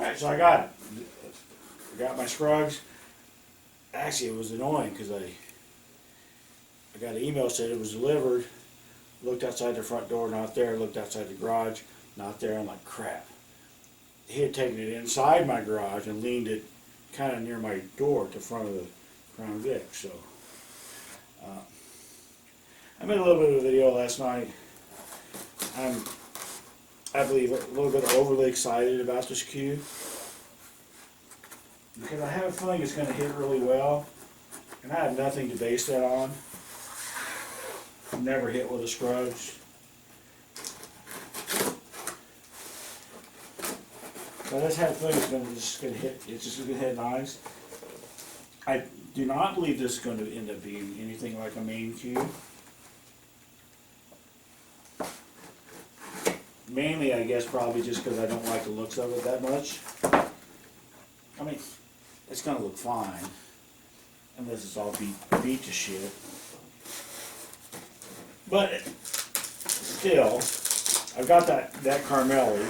Alright, so I got it. I got my Scruggs. Actually, it was annoying because I got an email said it was delivered. Looked outside the front door, not there. Looked outside the garage, not there. I'm like, crap. He had taken it inside my garage and leaned it kind of near my door at the front of the Crown Vic. So I made a little bit of a video last night. I believe, a little bit overly excited about this cue because I have a feeling it's going to hit really well, and I have nothing to base that on. I've never hit with a Scruggs. But I just have a feeling it's going to hit. It's just going to hit nice. I do not believe this is going to end up being anything like a main cue. Mainly, I guess, probably just because I don't like the looks of it that much. I mean, it's going to look fine, unless it's all beat to shit. But still, I've got that Carmelli.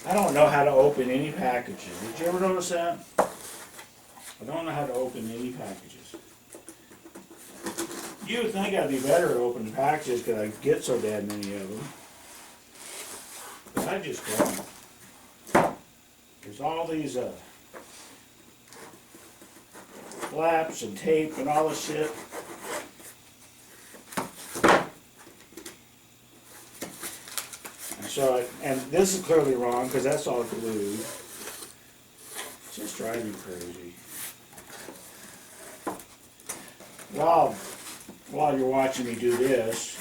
I don't know how to open any packages. Did you ever notice that? I don't know how to open any packages. You would think I'd be better at opening packages because I get so damn many of them. But I just don't. There's all these flaps and tape and all this shit. And this is clearly wrong because that's all glued. It's just driving me crazy. While you're watching me do this,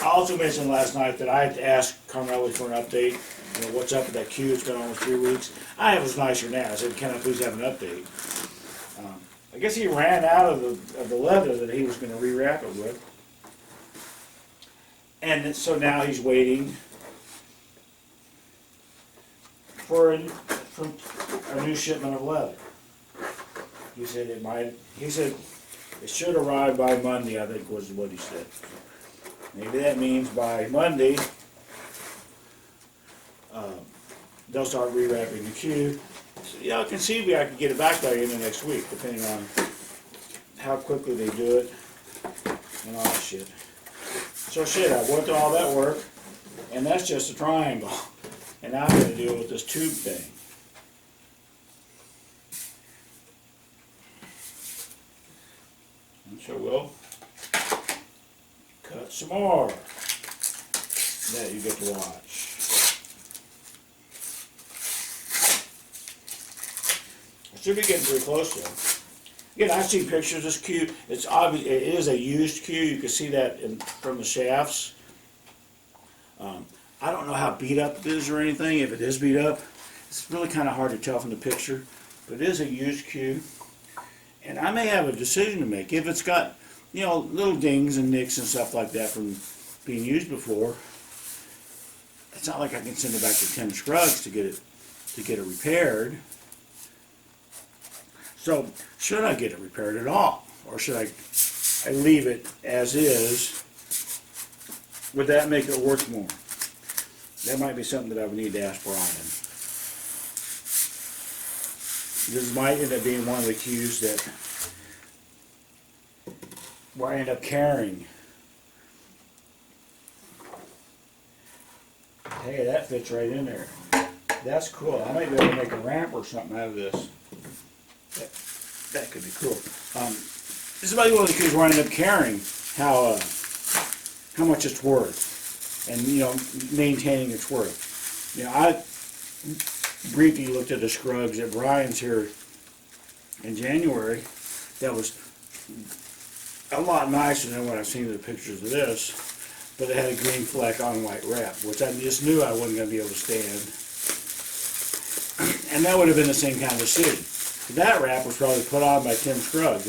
I also mentioned last night that I had to ask Carmelli for an update. You know, what's up with that cue? It's been almost 3 weeks. I was nicer now. I said, can I please have an update? I guess he ran out of the leather that he was going to rewrap it with. And so now he's waiting for a new shipment of leather. He said it should arrive by Monday, I think was what he said. Maybe that means by Monday they'll start rewrapping the cue. So, yeah, conceivably I could get it back by the end of next week, depending on how quickly they do it and all that shit. So shit, I went through all that work, and that's just a triangle. And now I'm going to deal with this tube thing. And so we'll cut some more that you get to watch. I should be getting pretty close though. Again, I've seen pictures of this cue. It's obvious it is a used cue. You can see that from the shafts. I don't know how beat up it is or anything. If it is beat up, it's really kind of hard to tell from the picture. But it is a used cue, and I may have a decision to make. If it's got, you know, little dings and nicks and stuff like that from being used before, it's not like I can send it back to Tim Scruggs to get it repaired. So, should I get it repaired at all? Or should I leave it as is? Would that make it worth more? That might be something that I would need to ask Brian. This might end up being one of the cues that where I end up carrying. Hey, that fits right in there. That's cool. I might be able to make a ramp or something out of this. That could be cool. This is about one of the cues where I end up carrying how much it's worth, and you know, maintaining its worth. You know, I briefly looked at the Scruggs at Brian's here in January. That was a lot nicer than what I've seen in the pictures of this, but it had a green fleck on white wrap, which I just knew I wasn't going to be able to stand. And that would have been the same kind of decision. That wrap was probably put on by Tim Scruggs.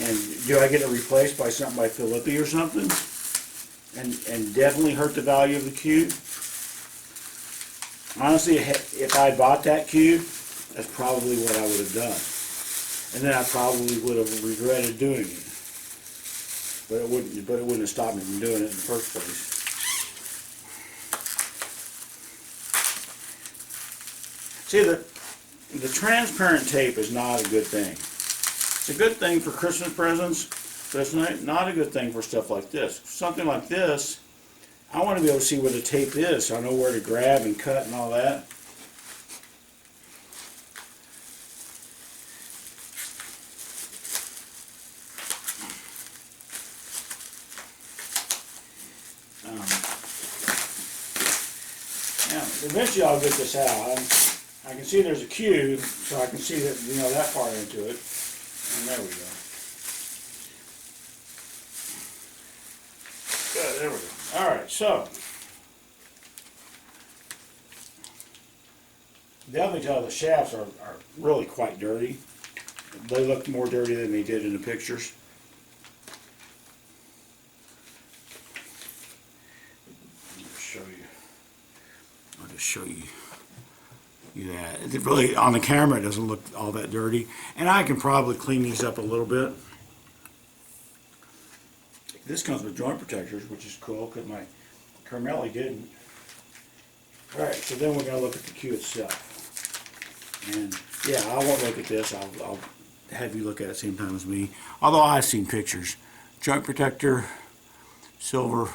And do I get it replaced by something by Philippi or something? And definitely hurt the value of the cue? Honestly, if I had bought that cue, that's probably what I would have done. And then I probably would have regretted doing it. But it wouldn't have stopped me from doing it in the first place. See, the transparent tape is not a good thing. It's a good thing for Christmas presents, but it's not a good thing for stuff like this. Something like this, I want to be able to see where the tape is so I know where to grab and cut and all that. Eventually I'll get this out. I can see there's a cube, so I can see that, you know, that far into it. And there we go. Good, there we go. Alright, so definitely tell the shafts are really quite dirty. They look more dirty than they did in the pictures. I'll just show you that. It really, on the camera, it doesn't look all that dirty. And I can probably clean these up a little bit. This comes with joint protectors, which is cool, because my Carmelli didn't. Alright, so then we're going to look at the cue itself. And yeah, I won't look at this. I'll have you look at it at the same time as me. Although I've seen pictures. Joint protector, silver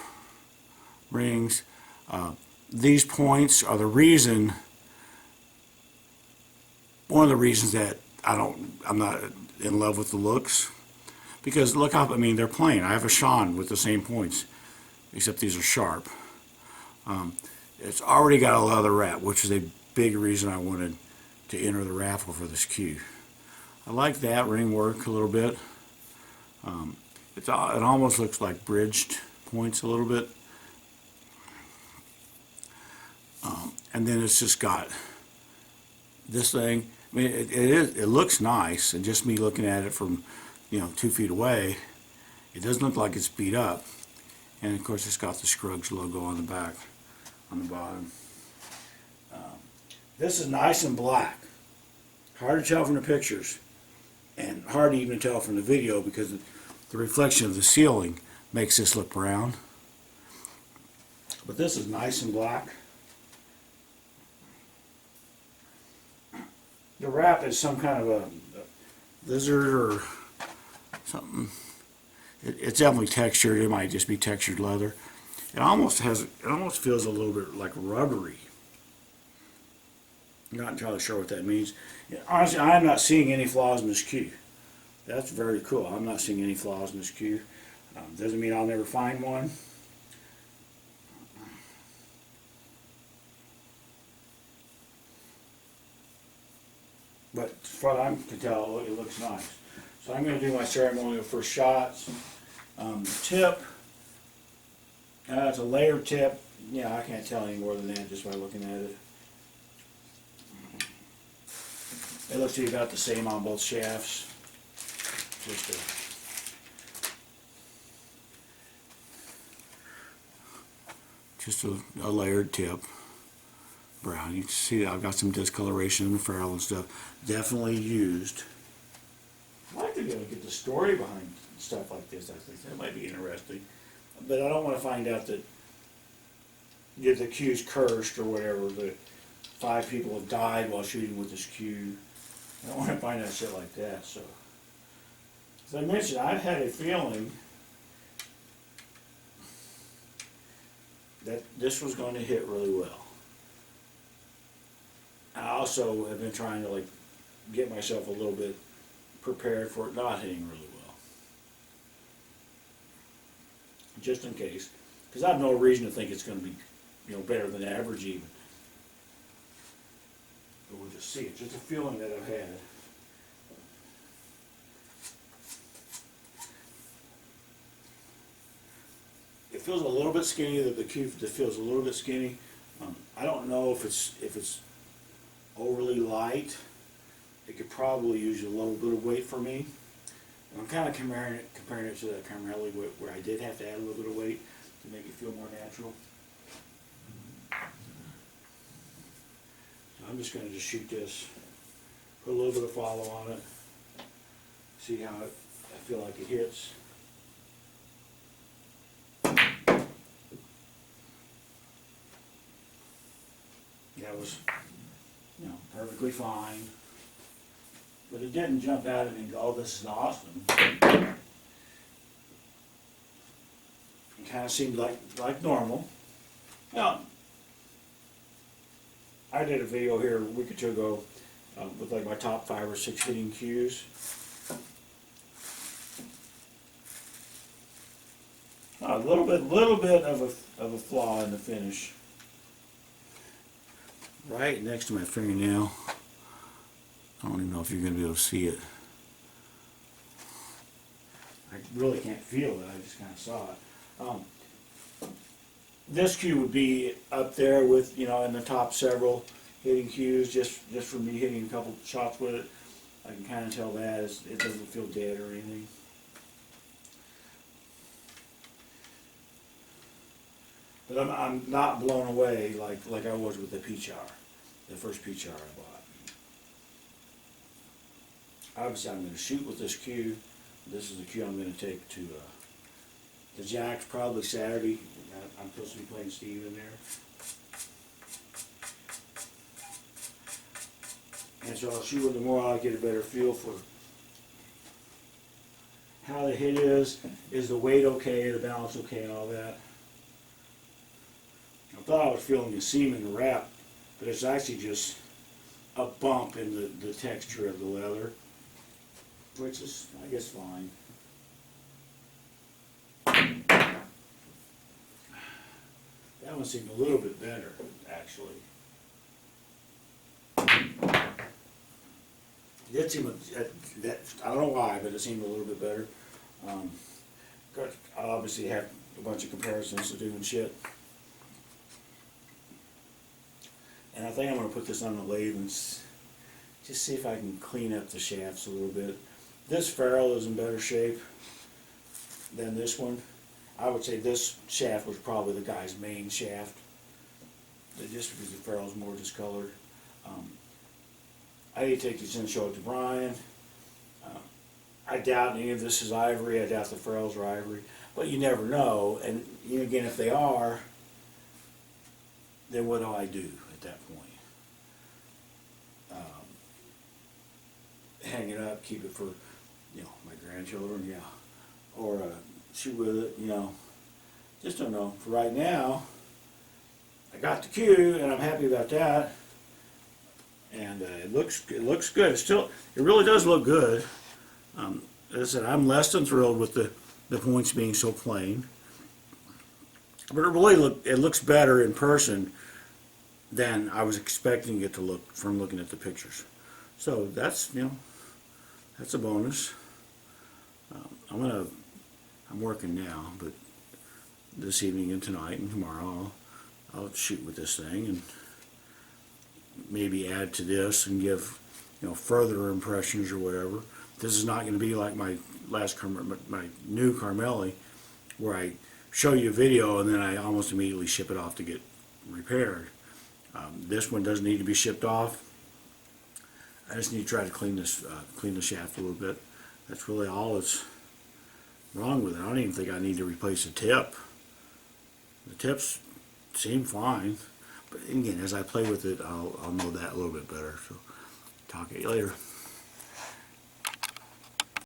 rings. These points are the reason, one of the reasons that I'm not in love with the looks. Because look how, I mean, they're plain. I have a Sean with the same points, except these are sharp. It's already got a leather wrap, which is a big reason I wanted to enter the raffle for this cue. I like that ring work a little bit. It almost looks like bridged points a little bit. And then it's just got this thing. I mean, it looks nice, and just me looking at it from, 2 feet away, it doesn't look like it's beat up. And of course, it's got the Scruggs logo on the back, on the bottom. This is nice and black. Hard to tell from the pictures, and hard to even tell from the video because the reflection of the ceiling makes this look brown. But this is nice and black. The wrap is some kind of a lizard or something. It's definitely textured. It might just be textured leather. It almost feels a little bit like rubbery. Not entirely sure what that means. Honestly, I'm not seeing any flaws in this cue. That's very cool. I'm not seeing any flaws in this cue. Doesn't mean I'll never find one. But as far as I can tell, it looks nice. So I'm going to do my ceremonial first shots. The tip, it's a layered tip. Yeah, I can't tell any more than that just by looking at it. It looks like about the same on both shafts. Just a layered tip. Brown. You can see I've got some discoloration in the ferrule and stuff. Definitely used. I'd like to be able to get the story behind stuff like this. I think that might be interesting. But I don't want to find out that the cue's cursed or whatever. The 5 people have died while shooting with this cue. I don't want to find out shit like that. So, as I mentioned, I've had a feeling that this was going to hit really well. I also have been trying to get myself a little bit prepared for it not hitting really well. Just in case. Because I have no reason to think it's going to be better than average even. But we'll just see. It's just a feeling that I've had. It feels a little bit skinny. The cue feels a little bit skinny. I don't know if it's overly light. It could probably use a little bit of weight for me. I'm kind of comparing it to the Carmelli where I did have to add a little bit of weight to make it feel more natural. So I'm just going to shoot this, put a little bit of follow on it, see how I feel like it hits. That was, perfectly fine. But it didn't jump out at me and go, oh, this is awesome. It kind of seemed like normal. Now, I did a video here a week or two ago with like my top 5 or 6 hitting cues. A little bit of a flaw in the finish. Right next to my fingernail. I don't even know if you're going to be able to see it. I really can't feel it, I just kind of saw it. This cue would be up there with, you know, in the top several hitting cues, just for me hitting a couple shots with it. I can kind of tell that it doesn't feel dead or anything. But I'm not blown away like I was with the Peach Hour, the first Peach Hour I bought. Obviously, I'm going to shoot with this cue. This is the cue I'm going to take to the Jacks probably Saturday. I'm supposed to be playing Steve in there. And so I'll shoot with it more. I'll get a better feel for how the hit is the weight okay, the balance okay, and all that. I thought I was feeling the seam in the wrap, but it's actually just a bump in the texture of the leather, which is, I guess, fine. That one seemed a little bit better, actually. It did seem, I don't know why, but it seemed a little bit better. I obviously have a bunch of comparisons to do and shit. And I think I'm going to put this on the lathe and just see if I can clean up the shafts a little bit. This ferrule is in better shape than this one. I would say this shaft was probably the guy's main shaft, just because the ferrule is more discolored. I need to take these in and show it to Brian. I doubt any of this is ivory. I doubt the ferrules are ivory, but you never know. And again, if they are, then what do I do at that point? Hang it up, keep it for, my grandchildren, yeah, or shoot with it, just don't know. For right now, I got the cue, and I'm happy about that, and it looks good. It really does look good. As I said, I'm less than thrilled with the points being so plain, but it looks better in person than I was expecting it to look from looking at the pictures. So that's that's a bonus. I'm working now, but this evening and tonight and tomorrow I'll shoot with this thing and maybe add to this and give further impressions or whatever. This is not going to be like my new Carmelli, where I show you a video and then I almost immediately ship it off to get repaired. This one doesn't need to be shipped off. I just need to try to clean the shaft a little bit. That's really all that's wrong with it. I don't even think I need to replace the tip. The tips seem fine, but again, as I play with it, I'll know that a little bit better. So, talk to you later.